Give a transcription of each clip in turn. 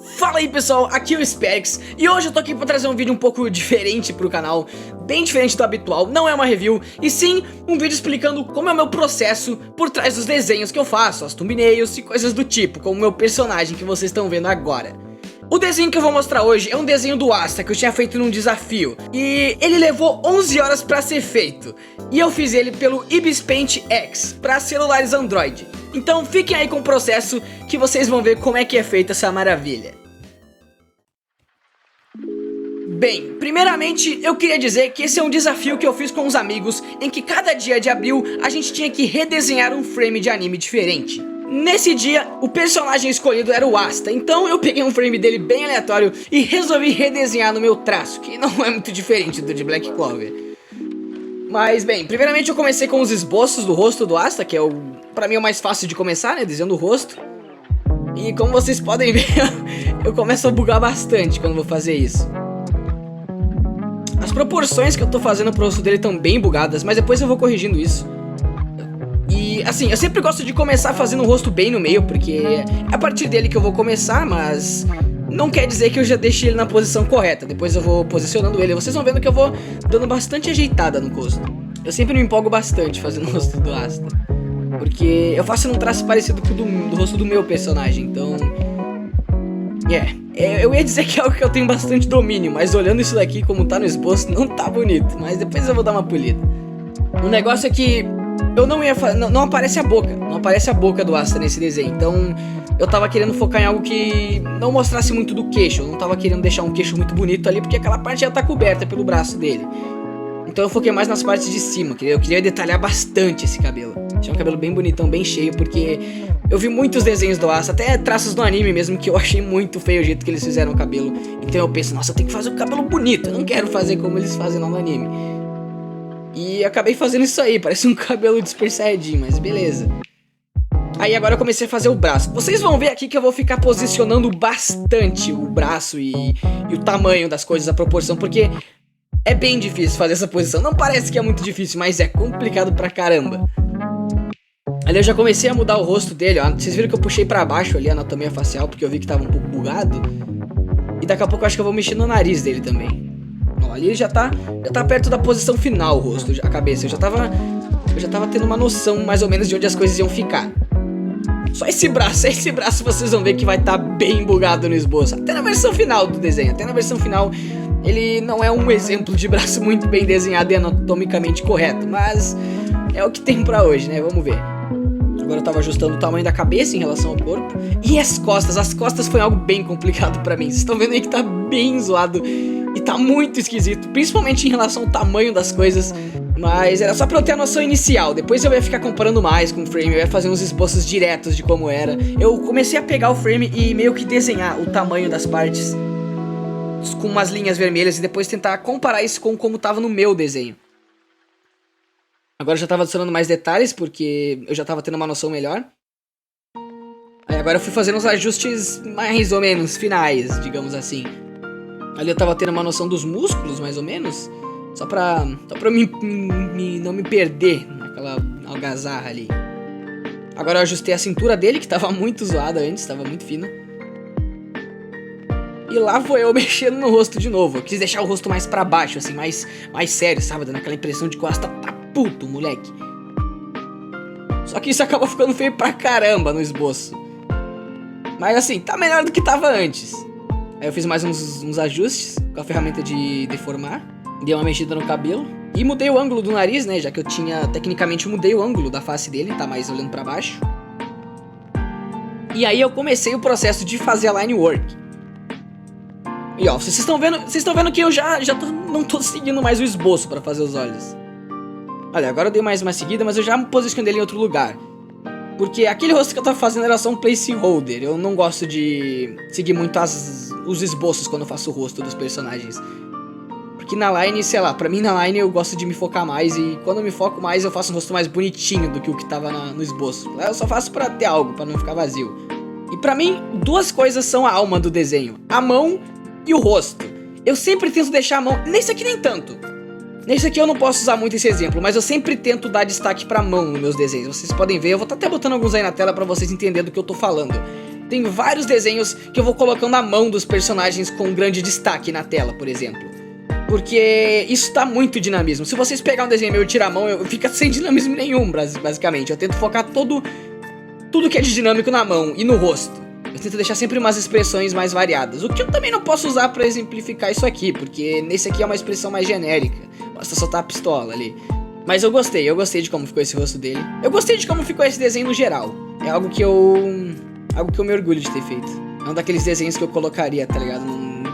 Fala aí pessoal, aqui é o Specs e hoje eu tô aqui pra trazer um vídeo um pouco diferente pro canal, bem diferente do habitual, não é uma review, e sim um vídeo explicando como é o meu processo por trás dos desenhos que eu faço, as thumbnails e coisas do tipo, como o meu personagem que vocês estão vendo agora. O desenho que eu vou mostrar hoje é um desenho do Asta que eu tinha feito num desafio e ele levou 11 horas pra ser feito, e eu fiz ele pelo Ibis Paint X pra celulares Android. Então fiquem aí com o processo que vocês vão ver como é que é feita essa maravilha. Bem, primeiramente eu queria dizer que esse é um desafio que eu fiz com os amigos, em que cada dia de abril a gente tinha que redesenhar um frame de anime diferente. Nesse dia, o personagem escolhido era o Asta, então eu peguei um frame dele bem aleatório e resolvi redesenhar no meu traço, que não é muito diferente do de Black Clover. Mas bem, primeiramente eu comecei com os esboços do rosto do Asta, que é pra mim é o mais fácil de começar, né, desenhando o rosto. E como vocês podem ver, eu começo a bugar bastante quando vou fazer isso. As proporções que eu tô fazendo pro rosto dele estão bem bugadas, mas depois eu vou corrigindo isso. E assim, eu sempre gosto de começar fazendo o rosto bem no meio, porque é a partir dele que eu vou começar, mas não quer dizer que eu já deixe ele na posição correta. Depois eu vou posicionando ele, vocês vão vendo que eu vou dando bastante ajeitada no rosto. Eu sempre me empolgo bastante fazendo o rosto do Asta, porque eu faço num traço parecido com o do rosto do meu personagem, então... eu ia dizer que é algo que eu tenho bastante domínio, mas olhando isso daqui como tá no esboço, não tá bonito, mas depois eu vou dar uma polida. O negócio é que eu não ia fazer, não aparece a boca do Asta nesse desenho, então eu tava querendo focar em algo que não mostrasse muito do queixo, eu não tava querendo deixar um queixo muito bonito ali, porque aquela parte já tá coberta pelo braço dele. Então eu foquei mais nas partes de cima, eu queria detalhar bastante esse cabelo. Achei um cabelo bem bonitão, bem cheio, porque eu vi muitos desenhos do Asta, até traços do anime mesmo, que eu achei muito feio o jeito que eles fizeram o cabelo. Então eu penso, nossa, eu tenho que fazer o cabelo bonito, eu não quero fazer como eles fazem lá no anime. E acabei fazendo isso aí, parece um cabelo despercebidinho, mas beleza. Aí agora eu comecei a fazer o braço. Vocês vão ver aqui que eu vou ficar posicionando bastante o braço e o tamanho das coisas, a proporção, porque é bem difícil fazer essa posição. Não parece que é muito difícil, mas é complicado pra caramba. Ali eu já comecei a mudar o rosto dele, ó. Vocês viram que eu puxei pra baixo ali a anatomia facial, porque eu vi que tava um pouco bugado. E daqui a pouco eu acho que eu vou mexer no nariz dele também. Ó, ali ele já tá perto da posição final, o rosto, a cabeça. Eu já tava tendo uma noção mais ou menos de onde as coisas iam ficar. Só esse braço vocês vão ver que vai estar bem bugado no esboço. Até na versão final do desenho, até na versão final ele não é um exemplo de braço muito bem desenhado e anatomicamente correto, mas é o que tem pra hoje, né? Vamos ver. Agora eu tava ajustando o tamanho da cabeça em relação ao corpo. E as costas foi algo bem complicado pra mim. Vocês estão vendo aí que tá bem zoado e tá muito esquisito, principalmente em relação ao tamanho das coisas. Mas era só pra eu ter a noção inicial. Depois eu ia ficar comparando mais com o frame, eu ia fazer uns esboços diretos de como era. Eu comecei a pegar o frame e meio que desenhar o tamanho das partes com umas linhas vermelhas e depois tentar comparar isso com como tava no meu desenho. Agora eu já tava adicionando mais detalhes, porque eu já tava tendo uma noção melhor. Aí agora eu fui fazendo os ajustes mais ou menos finais, digamos assim. Ali eu tava tendo uma noção dos músculos, mais ou menos. Só pra não me perder naquela algazarra ali. Agora eu ajustei a cintura dele, que tava muito zoada antes, tava muito fina. E lá foi eu mexendo no rosto de novo. Eu quis deixar o rosto mais pra baixo, assim, mais sério, sabe? Dando aquela impressão de que o Asta tá puto, moleque. Só que isso acabou ficando feio pra caramba no esboço. Mas assim, tá melhor do que tava antes. Aí eu fiz mais uns ajustes com a ferramenta de deformar. Dei uma mexida no cabelo. E mudei o ângulo do nariz, né? Já que eu tinha, tecnicamente, mudei o ângulo da face dele. Tá mais olhando pra baixo. E aí eu comecei o processo de fazer a line work. E ó, vocês estão vendo que eu não tô seguindo mais o esboço pra fazer os olhos. Olha, agora eu dei mais uma seguida, mas eu já me posicionei ele em outro lugar. Porque aquele rosto que eu tava fazendo era só um placeholder. Eu não gosto de seguir muito os esboços quando eu faço o rosto dos personagens. Porque na line, sei lá, pra mim na line eu gosto de me focar mais. E quando eu me foco mais, eu faço um rosto mais bonitinho do que o que tava no esboço. Eu só faço pra ter algo, pra não ficar vazio. E pra mim, duas coisas são a alma do desenho: a mão e o rosto. Eu sempre tento deixar a mão... Nesse aqui nem tanto. Nesse aqui eu não posso usar muito esse exemplo, mas eu sempre tento dar destaque pra mão nos meus desenhos. Vocês podem ver, eu vou estar até botando alguns aí na tela pra vocês entenderem do que eu tô falando. Tem vários desenhos que eu vou colocando a mão dos personagens com grande destaque na tela, por exemplo. Porque isso dá muito dinamismo. Se vocês pegar um desenho meu e tirar a mão, fica sem dinamismo nenhum, basicamente. Eu tento focar tudo que é de dinâmico na mão e no rosto. Eu tento deixar sempre umas expressões mais variadas. O que eu também não posso usar pra exemplificar isso aqui, porque nesse aqui é uma expressão mais genérica. Basta soltar a pistola ali. Mas eu gostei de como ficou esse rosto dele. Eu gostei de como ficou esse desenho no geral. É algo que eu me orgulho de ter feito. É um daqueles desenhos que eu colocaria, tá ligado? Num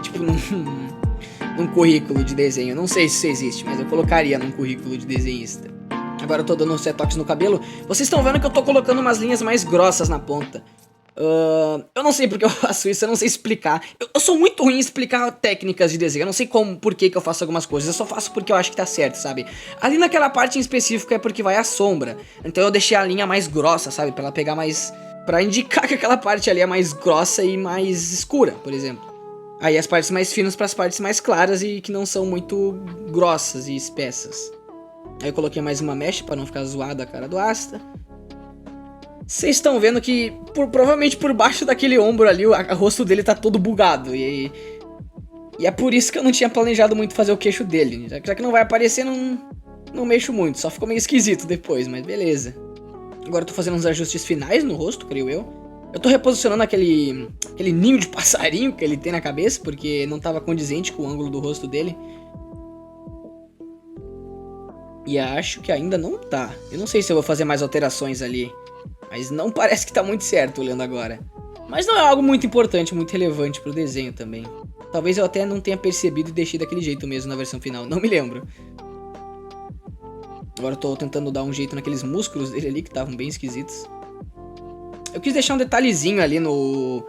currículo de desenho. Não sei se isso existe, mas eu colocaria num currículo de desenhista. Agora eu tô dando uns retoques no cabelo. Vocês estão vendo que eu tô colocando umas linhas mais grossas na ponta. Eu não sei porque eu faço isso, eu não sei explicar. Eu sou muito ruim em explicar técnicas de desenho. Eu não sei por que eu faço algumas coisas. Eu só faço porque eu acho que tá certo, sabe? Ali naquela parte em específico é porque vai a sombra. Então eu deixei a linha mais grossa, sabe? Pra ela pegar mais... Pra indicar que aquela parte ali é mais grossa e mais escura, por exemplo. Aí as partes mais finas para as partes mais claras e que não são muito grossas e espessas. Aí eu coloquei mais uma mesh para não ficar zoada a cara do Asta. Vocês estão vendo que provavelmente por baixo daquele ombro ali o rosto dele tá todo bugado. E é por isso que eu não tinha planejado muito fazer o queixo dele. Já que não vai aparecer, não mexo muito. Só ficou meio esquisito depois, mas beleza. Agora eu tô fazendo uns ajustes finais no rosto, creio eu. Eu tô reposicionando aquele ninho de passarinho que ele tem na cabeça, porque não tava condizente com o ângulo do rosto dele. E acho que ainda não tá. Eu não sei se eu vou fazer mais alterações ali. Mas não parece que tá muito certo olhando agora. Mas não é algo muito importante, muito relevante pro desenho também. Talvez eu até não tenha percebido e deixei daquele jeito mesmo na versão final, não me lembro. Agora eu tô tentando dar um jeito naqueles músculos dele ali que estavam bem esquisitos. Eu quis deixar um detalhezinho ali no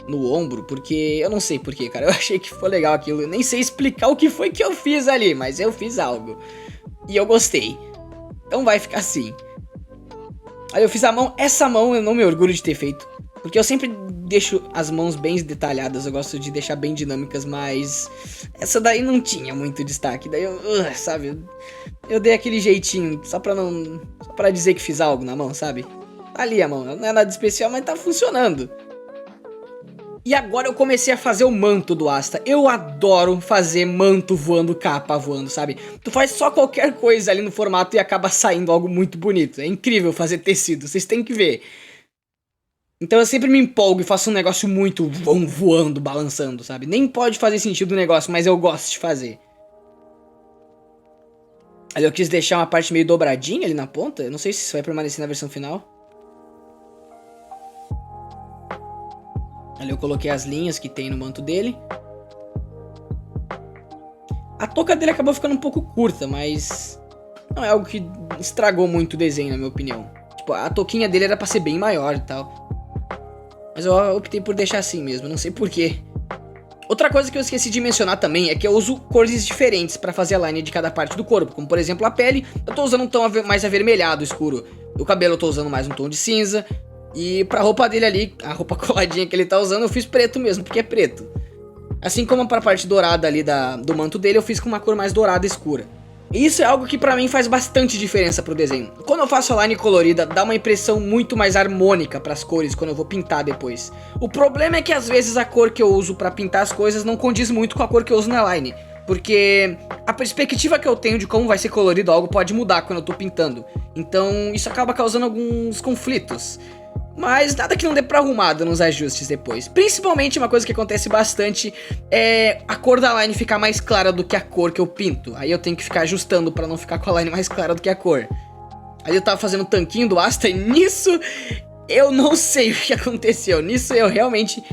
ombro, porque eu não sei porquê, cara. Eu achei que ficou legal aquilo. Eu nem sei explicar o que foi que eu fiz ali, mas eu fiz algo. E eu gostei. Então vai ficar assim. Aí eu fiz a mão. Essa mão eu não me orgulho de ter feito, porque eu sempre deixo as mãos bem detalhadas. Eu gosto de deixar bem dinâmicas, mas essa daí não tinha muito destaque. Daí eu, sabe, eu dei aquele jeitinho só pra dizer que fiz algo na mão, sabe? Tá ali a mão, não é nada especial, mas tá funcionando. E agora eu comecei a fazer o manto do Asta. Eu adoro fazer manto voando, capa voando, sabe? Tu faz só qualquer coisa ali no formato e acaba saindo algo muito bonito. É incrível fazer tecido, vocês têm que ver. Então eu sempre me empolgo e faço um negócio muito voando, balançando, sabe? Nem pode fazer sentido o negócio, mas eu gosto de fazer. Ali eu quis deixar uma parte meio dobradinha ali na ponta. Eu não sei se isso vai permanecer na versão final. Ali eu coloquei as linhas que tem no manto dele. A touca dele acabou ficando um pouco curta, mas não é algo que estragou muito o desenho, na minha opinião. Tipo, a touquinha dele era pra ser bem maior e tal. Mas eu optei por deixar assim mesmo, não sei porquê. Outra coisa que eu esqueci de mencionar também é que eu uso cores diferentes pra fazer a line de cada parte do corpo. Como por exemplo a pele, eu tô usando um tom mais avermelhado, escuro. O cabelo eu tô usando mais um tom de cinza. E pra roupa dele ali, a roupa coladinha que ele tá usando, eu fiz preto mesmo, porque é preto. Assim como pra parte dourada ali do manto dele, eu fiz com uma cor mais dourada escura. E isso é algo que pra mim faz bastante diferença pro desenho. Quando eu faço a line colorida, dá uma impressão muito mais harmônica pras cores quando eu vou pintar depois. O problema é que às vezes a cor que eu uso pra pintar as coisas não condiz muito com a cor que eu uso na line. Porque a perspectiva que eu tenho de como vai ser colorido algo pode mudar quando eu tô pintando. Então isso acaba causando alguns conflitos. Mas nada que não dê pra arrumar nos ajustes depois. Principalmente uma coisa que acontece bastante é a cor da line ficar mais clara do que a cor que eu pinto. Aí eu tenho que ficar ajustando pra não ficar com a line mais clara do que a cor. Aí eu tava fazendo o tanquinho do Asta e nisso eu não sei o que aconteceu. Nisso eu realmente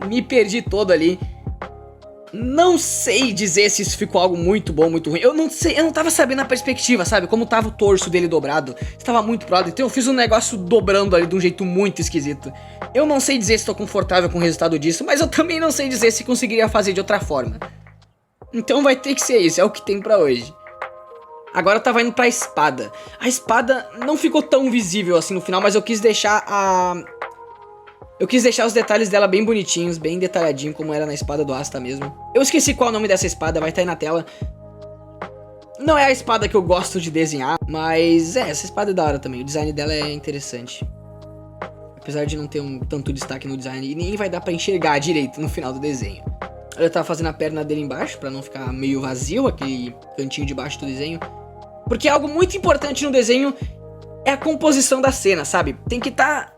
me perdi todo ali. Não sei dizer se isso ficou algo muito bom, muito ruim. Eu não sei, eu não tava sabendo a perspectiva, sabe? Como tava o torso dele dobrado. Estava muito pro lado, então eu fiz um negócio dobrando ali de um jeito muito esquisito. Eu não sei dizer se tô confortável com o resultado disso, mas eu também não sei dizer se conseguiria fazer de outra forma. Então vai ter que ser isso, é o que tem pra hoje. Agora eu tava indo pra espada. A espada não ficou tão visível assim no final, mas eu quis deixar os detalhes dela bem bonitinhos, bem detalhadinho, como era na espada do Asta mesmo. Eu esqueci qual é o nome dessa espada, vai estar aí na tela. Não é a espada que eu gosto de desenhar, mas essa espada é da hora também. O design dela é interessante. Apesar de não ter tanto destaque no design, e nem vai dar pra enxergar direito no final do desenho. Eu tava fazendo a perna dele embaixo, pra não ficar meio vazio, aquele cantinho de baixo do desenho. Porque algo muito importante no desenho é a composição da cena, sabe? Tem que estar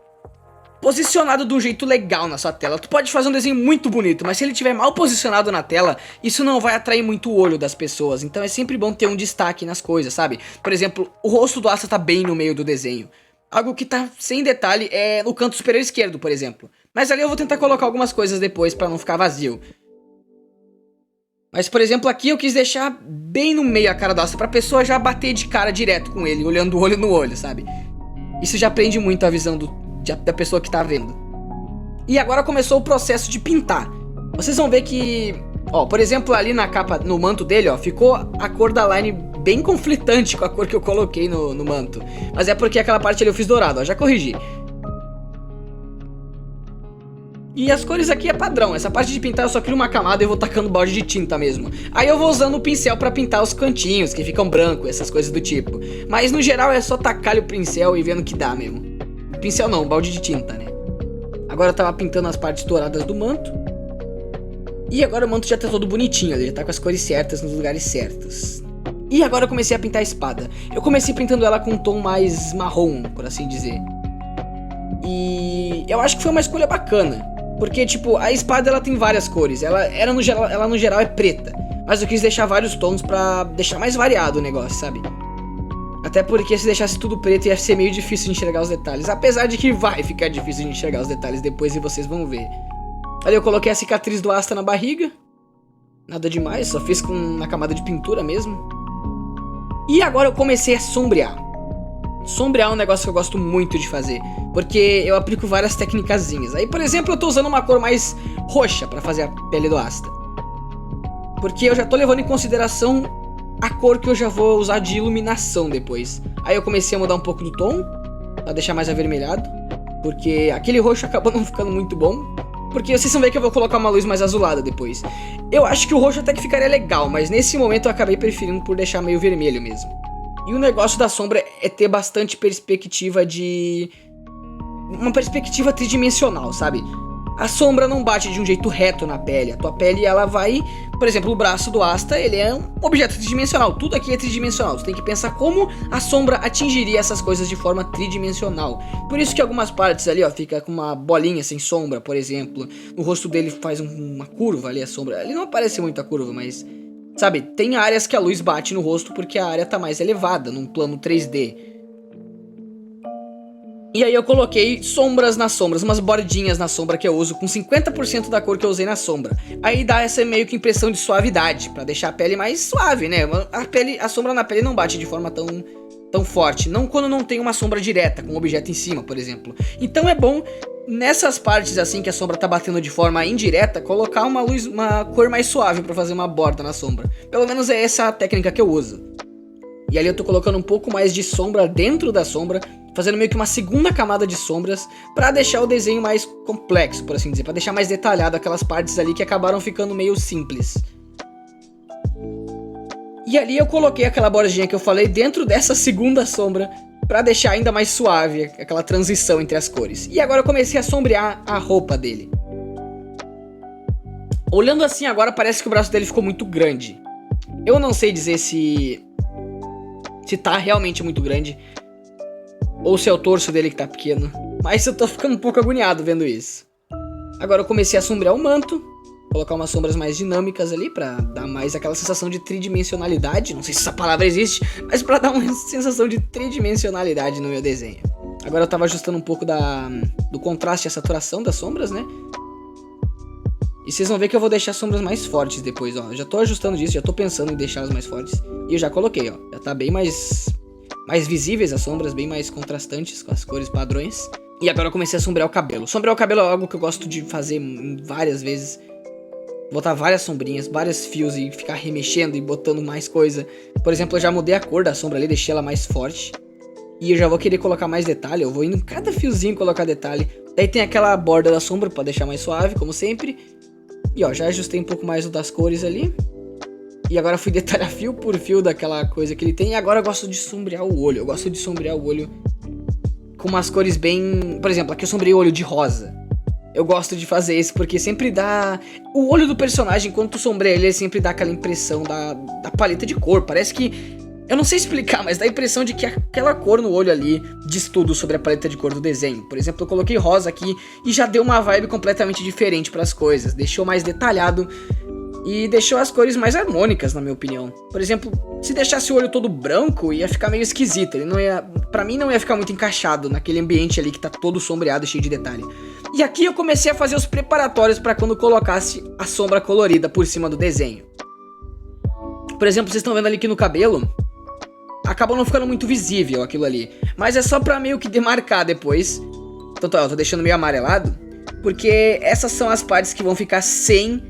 posicionado de um jeito legal na sua tela. Tu pode fazer um desenho muito bonito, mas se ele estiver mal posicionado na tela, isso não vai atrair muito o olho das pessoas. Então é sempre bom ter um destaque nas coisas, sabe? Por exemplo, o rosto do Asta tá bem no meio do desenho. Algo que tá sem detalhe é no canto superior esquerdo, por exemplo. Mas ali eu vou tentar colocar algumas coisas depois pra não ficar vazio. Mas, por exemplo, aqui eu quis deixar bem no meio a cara do Asta, pra pessoa já bater de cara direto com ele, olhando olho no olho, sabe? Isso já prende muito a visão da pessoa que tá vendo. E agora começou o processo de pintar. Vocês vão ver que, ó, por exemplo, ali na capa, no manto dele, ó, ficou a cor da line bem conflitante com a cor que eu coloquei no manto. Mas é porque aquela parte ali eu fiz dourado, ó, já corrigi. E as cores aqui é padrão, essa parte de pintar eu só crio uma camada e vou tacando balde de tinta mesmo. Aí eu vou usando o pincel pra pintar os cantinhos, que ficam brancos, essas coisas do tipo. Mas no geral é só tacar o pincel e vendo o que dá mesmo. Pincel não, balde de tinta, né? Agora eu tava pintando as partes douradas do manto. E agora o manto já tá todo bonitinho, ele já tá com as cores certas nos lugares certos. E agora eu comecei a pintar a espada. Eu comecei pintando ela com um tom mais marrom, por assim dizer. E eu acho que foi uma escolha bacana. Porque, tipo, a espada ela tem várias cores. Ela no geral é preta. Mas eu quis deixar vários tons pra deixar mais variado o negócio, sabe? Até porque se deixasse tudo preto ia ser meio difícil de enxergar os detalhes. Apesar de que vai ficar difícil de enxergar os detalhes depois e vocês vão ver. Ali eu coloquei a cicatriz do Asta na barriga. Nada demais, só fiz com uma camada de pintura mesmo. E agora eu comecei a sombrear. Sombrear é um negócio que eu gosto muito de fazer, porque eu aplico várias tecnicazinhas. Aí, por exemplo, eu tô usando uma cor mais roxa pra fazer a pele do Asta. Porque eu já tô levando em consideração a cor que eu já vou usar de iluminação depois. Aí eu comecei a mudar um pouco do tom, pra deixar mais avermelhado. Porque aquele roxo acabou não ficando muito bom. Porque vocês vão ver que eu vou colocar uma luz mais azulada depois. Eu acho que o roxo até que ficaria legal, mas nesse momento eu acabei preferindo por deixar meio vermelho mesmo. E o negócio da sombra é ter bastante perspectiva de... uma perspectiva tridimensional, sabe? A sombra não bate de um jeito reto na pele. A tua pele, ela vai... Por exemplo, o braço do Asta, ele é um objeto tridimensional. Tudo aqui é tridimensional. Você tem que pensar como a sombra atingiria essas coisas de forma tridimensional. Por isso que algumas partes ali, ó, fica com uma bolinha sem sombra, por exemplo. No rosto dele faz uma curva ali, a sombra. Ali não aparece muita curva, mas... sabe, tem áreas que a luz bate no rosto porque a área tá mais elevada, num plano 3D. E aí eu coloquei sombras nas sombras, umas bordinhas na sombra que eu uso com 50% da cor que eu usei na sombra. Aí dá essa meio que impressão de suavidade, pra deixar a pele mais suave, né? A sombra na pele não bate de forma tão forte, não quando não tem uma sombra direta, com um objeto em cima, por exemplo. Então é bom... nessas partes assim que a sombra tá batendo de forma indireta, colocar uma cor mais suave pra fazer uma borda na sombra. Pelo menos é essa a técnica que eu uso. E ali eu tô colocando um pouco mais de sombra dentro da sombra, fazendo meio que uma segunda camada de sombras pra deixar o desenho mais complexo, por assim dizer, pra deixar mais detalhado aquelas partes ali que acabaram ficando meio simples. E ali eu coloquei aquela bordinha que eu falei dentro dessa segunda sombra, pra deixar ainda mais suave aquela transição entre as cores. E agora eu comecei a sombrear a roupa dele. Olhando assim agora parece que o braço dele ficou muito grande. Eu não sei dizer se tá realmente muito grande, ou se é o torso dele que tá pequeno, mas eu tô ficando um pouco agoniado vendo isso. Agora eu comecei a sombrear o manto, colocar umas sombras mais dinâmicas ali pra dar mais aquela sensação de tridimensionalidade. Não sei se essa palavra existe, mas pra dar uma sensação de tridimensionalidade no meu desenho. Agora eu tava ajustando um pouco do contraste e a saturação das sombras, né? E vocês vão ver que eu vou deixar as sombras mais fortes depois, ó. Eu já tô ajustando disso, já tô pensando em deixá-las mais fortes. E eu já coloquei, ó. Já tá bem mais visíveis as sombras, bem mais contrastantes com as cores padrões. E agora eu comecei a sombrear o cabelo. Sombrear o cabelo é algo que eu gosto de fazer várias vezes. Botar várias sombrinhas, vários fios e ficar remexendo e botando mais coisa. Por exemplo, eu já mudei a cor da sombra ali, deixei ela mais forte. E eu já vou querer colocar mais detalhe, eu vou indo em cada fiozinho colocar detalhe. Daí tem aquela borda da sombra pra deixar mais suave, como sempre. E ó, já ajustei um pouco mais o das cores ali. E agora fui detalhar fio por fio daquela coisa que ele tem. E agora eu gosto de sombrear o olho. Eu gosto de sombrear o olho com umas cores bem... Por exemplo, aqui eu sombreei o olho de rosa. Eu gosto de fazer isso porque sempre dá... O olho do personagem, quando tu sombreia ele sempre dá aquela impressão da paleta de cor. Parece que... Eu não sei explicar, mas dá a impressão de que aquela cor no olho ali diz tudo sobre a paleta de cor do desenho. Por exemplo, eu coloquei rosa aqui e já deu uma vibe completamente diferente para as coisas. Deixou mais detalhado e deixou as cores mais harmônicas, na minha opinião. Por exemplo, se deixasse o olho todo branco, ia ficar meio esquisito. Ele não ia, pra mim não ia ficar muito encaixado naquele ambiente ali que tá todo sombreado e cheio de detalhe. E aqui eu comecei a fazer os preparatórios para quando colocasse a sombra colorida por cima do desenho. Por exemplo, vocês estão vendo ali aqui no cabelo... Acabou não ficando muito visível aquilo ali. Mas é só pra meio que demarcar depois. Então eu tô deixando meio amarelado. Porque essas são as partes que vão ficar sem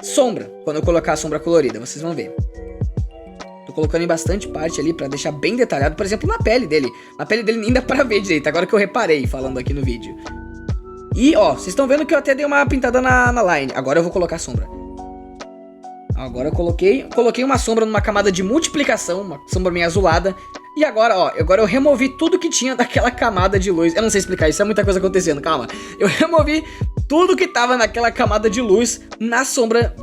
sombra quando eu colocar a sombra colorida, vocês vão ver. Tô colocando em bastante parte ali pra deixar bem detalhado. Por exemplo, na pele dele. Na pele dele nem dá pra ver direito, agora que eu reparei falando aqui no vídeo. E ó, vocês estão vendo que eu até dei uma pintada na line. Agora eu vou colocar a sombra. Agora eu coloquei uma sombra numa camada de multiplicação, uma sombra meio azulada. E agora, ó, agora eu removi tudo que tinha daquela camada de luz. Eu não sei explicar, isso é muita coisa acontecendo, calma. Eu removi tudo que tava naquela camada de luz na sombra,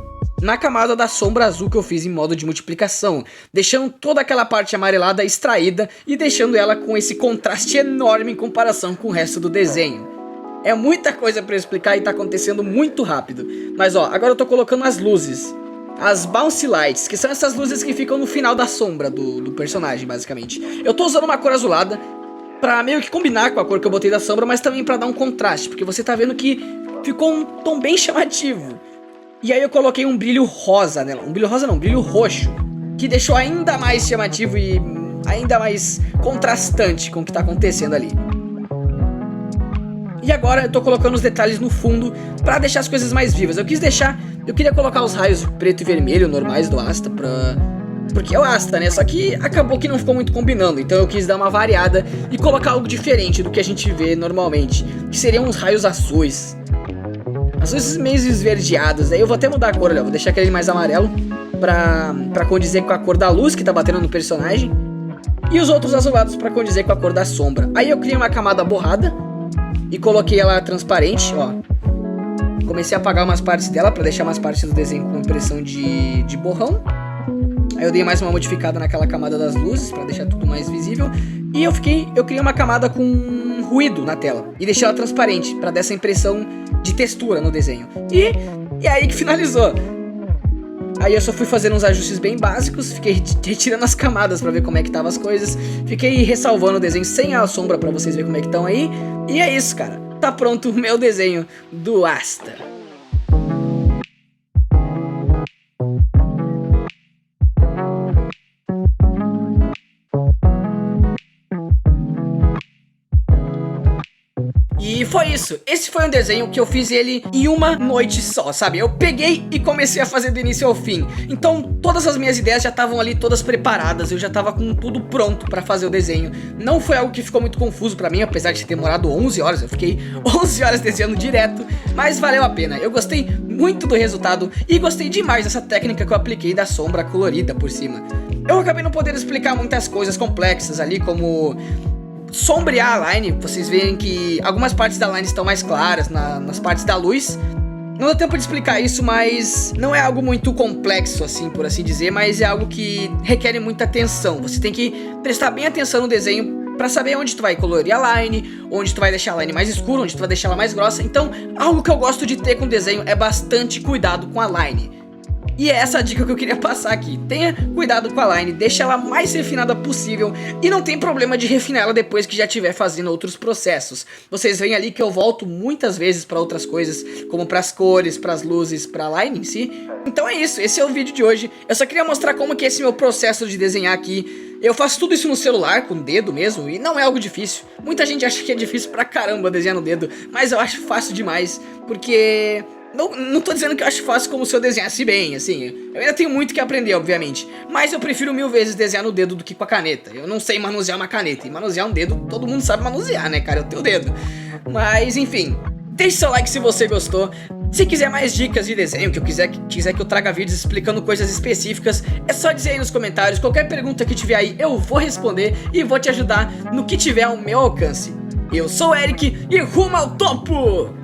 na camada da sombra azul que eu fiz em modo de multiplicação. Deixando toda aquela parte amarelada extraída e deixando ela com esse contraste enorme em comparação com o resto do desenho. É muita coisa pra eu explicar e tá acontecendo muito rápido. Mas ó, agora eu tô colocando as luzes. As Bouncy Lights, que são essas luzes que ficam no final da sombra do personagem, basicamente. Eu tô usando uma cor azulada pra meio que combinar com a cor que eu botei da sombra, mas também pra dar um contraste, porque você tá vendo que ficou um tom bem chamativo. E aí eu coloquei um brilho rosa nela, um brilho rosa não, um brilho roxo, que deixou ainda mais chamativo e ainda mais contrastante com o que tá acontecendo ali. E agora eu tô colocando os detalhes no fundo pra deixar as coisas mais vivas. Eu queria colocar os raios preto e vermelho normais do Asta porque é o Asta, né? Só que acabou que não ficou muito combinando. Então eu quis dar uma variada e colocar algo diferente do que a gente vê normalmente, que seriam uns raios azuis. Azuis meio esverdeados. Aí eu vou até mudar a cor, olha. Vou deixar aquele mais amarelo pra condizer com a cor da luz que tá batendo no personagem. E os outros azulados pra condizer com a cor da sombra. Aí eu criei uma camada borrada e coloquei ela transparente, ó. Comecei a apagar umas partes dela pra deixar umas partes do desenho com impressão de borrão. Aí eu dei mais uma modificada naquela camada das luzes pra deixar tudo mais visível. E eu criei uma camada com ruído na tela e deixei ela transparente pra dar essa impressão de textura no desenho. E aí que finalizou. Aí eu só fui fazendo uns ajustes bem básicos, fiquei retirando as camadas pra ver como é que tava as coisas. Fiquei ressalvando o desenho sem a sombra pra vocês verem como é que estão aí. E é isso, cara. Tá pronto o meu desenho do Asta. E foi isso, esse foi um desenho que eu fiz ele em uma noite só, sabe? Eu peguei e comecei a fazer do início ao fim. Então todas as minhas ideias já estavam ali todas preparadas, eu já tava com tudo pronto pra fazer o desenho. Não foi algo que ficou muito confuso pra mim, apesar de ter demorado 11 horas, eu fiquei 11 horas desenhando direto. Mas valeu a pena, eu gostei muito do resultado e gostei demais dessa técnica que eu apliquei da sombra colorida por cima. Eu acabei não podendo explicar muitas coisas complexas ali, como sombrear a line. Vocês veem que algumas partes da line estão mais claras nas partes da luz. Não dá tempo de explicar isso, mas não é algo muito complexo, assim, por assim dizer, mas é algo que requer muita atenção. Você tem que prestar bem atenção no desenho pra saber onde tu vai colorir a line, onde tu vai deixar a line mais escura, onde tu vai deixar ela mais grossa. Então, algo que eu gosto de ter com o desenho é bastante cuidado com a line. E é essa a dica que eu queria passar aqui. Tenha cuidado com a line, deixa ela mais refinada possível. E não tem problema de refinar ela depois que já estiver fazendo outros processos. Vocês veem ali que eu volto muitas vezes para outras coisas, como para as cores, para as luzes, para a line em si. Então é isso, esse é o vídeo de hoje. Eu só queria mostrar como que é esse meu processo de desenhar aqui. Eu faço tudo isso no celular, com o dedo mesmo, e não é algo difícil. Muita gente acha que é difícil pra caramba desenhar no dedo, mas eu acho fácil demais, porque... Não tô dizendo que eu acho fácil como se eu desenhasse bem, assim. Eu ainda tenho muito que aprender, obviamente. Mas eu prefiro 1000 vezes desenhar no dedo do que com a caneta. Eu não sei manusear uma caneta. E manusear um dedo, todo mundo sabe manusear, né, cara? Eu tenho o dedo. Mas, enfim. Deixe seu like se você gostou. Se quiser mais dicas de desenho, que eu quiser que eu traga vídeos explicando coisas específicas, é só dizer aí nos comentários. Qualquer pergunta que tiver aí, eu vou responder e vou te ajudar no que tiver ao meu alcance. Eu sou o Eric e rumo ao topo!